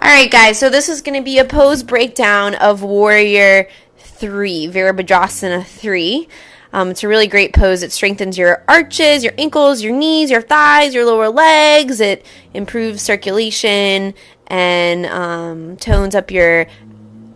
All right, guys, so this is going to be a pose breakdown of Warrior 3, Virabhadrasana 3. It's a really great pose. It strengthens your arches, your ankles, your knees, your thighs, your lower legs. It improves circulation and tones up your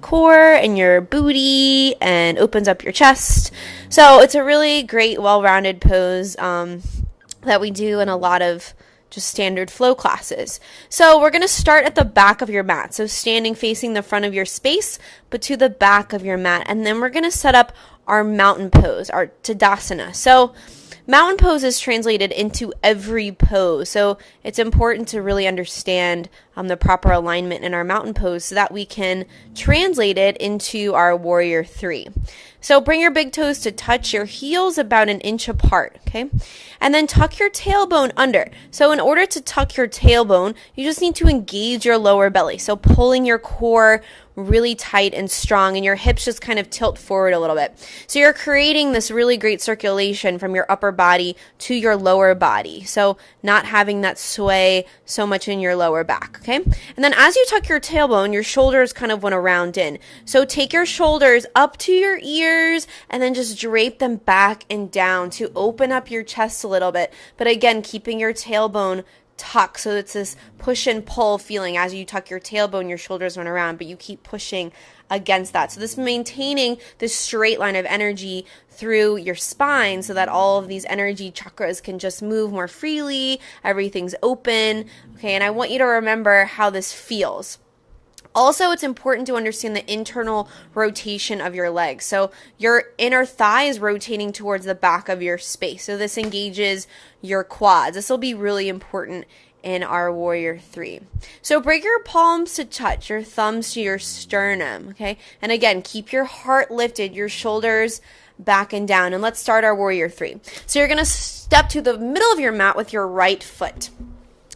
core and your booty and opens up your chest. So it's a really great, well-rounded pose that we do in a lot of just standard flow classes. So we're going to start at the back of your mat. So standing facing the front of your space, but to the back of your mat. And then we're going to set up our mountain pose, our Tadasana. So mountain pose is translated into every pose. So it's important to really understand the proper alignment in our mountain pose so that we can translate it into our Warrior 3. So bring your big toes to touch your heels about an inch apart, okay? And then tuck your tailbone under. So in order to tuck your tailbone, you just need to engage your lower belly. So pulling your core really tight and strong, and your hips just kind of tilt forward a little bit. So you're creating this really great circulation from your upper body to your lower body. So not having that sway so much in your lower back, okay? And then as you tuck your tailbone, your shoulders kind of want to round in. So take your shoulders up to your ears and then just drape them back and down to open up your chest a little bit. But again, keeping your tailbone tuck, so it's this push and pull feeling. As you tuck your tailbone, your shoulders run around, but you keep pushing against that. So this maintaining this straight line of energy through your spine so that all of these energy chakras can just move more freely, everything's open, okay? And I want you to remember how this feels. Also, it's important to understand the internal rotation of your legs. So your inner thigh is rotating towards the back of your space. So this engages your quads. This will be really important in our Warrior 3. So bring your palms to touch, your thumbs to your sternum, okay? And again, keep your heart lifted, your shoulders back and down. And let's start our Warrior 3. So you're going to step to the middle of your mat with your right foot.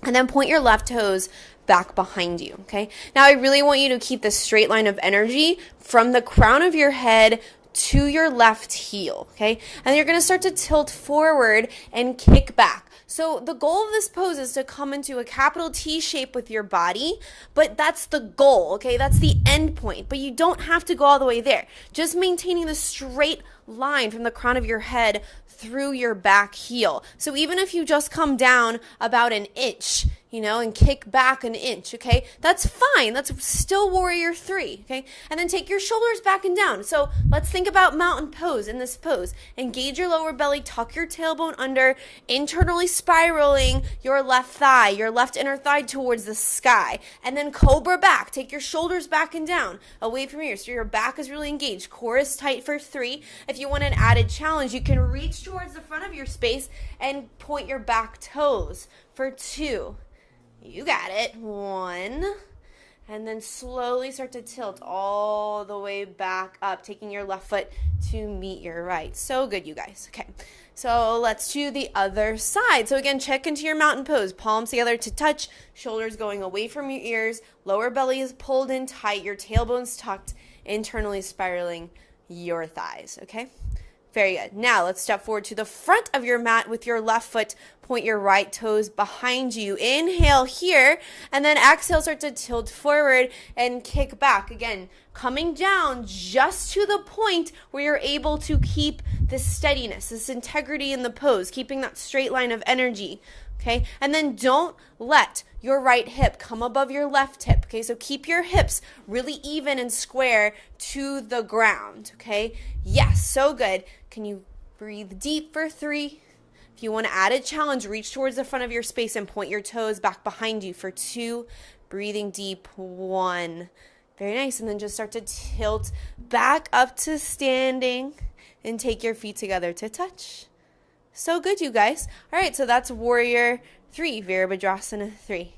And then point your left toes back behind you, okay? Now I really want you to keep this straight line of energy from the crown of your head to your left heel, okay? And you're going to start to tilt forward and kick back. So the goal of this pose is to come into a capital T shape with your body, but that's the goal, okay? That's the end point, but you don't have to go all the way there. Just maintaining the straight line from the crown of your head through your back heel. So even if you just come down about an inch, and kick back an inch, okay? That's fine. That's still Warrior 3, okay? And then take your shoulders back and down. So let's think about mountain pose in this pose. Engage your lower belly, tuck your tailbone under, internally spiraling your left thigh, your left inner thigh towards the sky. And then cobra back. Take your shoulders back and down, away from your ears. So your back is really engaged. Core is tight for 3. If you want an added challenge, you can reach towards the front of your space and point your back toes for 2. You got it. 1. And then slowly start to tilt all the way back up, taking your left foot to meet your right. So good, you guys. Okay. So let's do the other side. So again, check into your mountain pose. Palms together to touch, shoulders going away from your ears, lower belly is pulled in tight, your tailbone's tucked, internally spiraling your thighs. Okay? Very good. Now let's step forward to the front of your mat with your left foot. Point your right toes behind you. Inhale here, and then exhale, start to tilt forward and kick back. Again, coming down just to the point where you're able to keep this steadiness, this integrity in the pose, keeping that straight line of energy. Okay, and then don't let your right hip come above your left hip. Okay, so keep your hips really even and square to the ground. Okay, yes, so good. Can you breathe deep for 3? If you want to add a challenge, reach towards the front of your space and point your toes back behind you for 2. Breathing deep, 1. Very nice. And then just start to tilt back up to standing and take your feet together to touch. So good, you guys. All right, so that's Warrior 3, Virabhadrasana 3.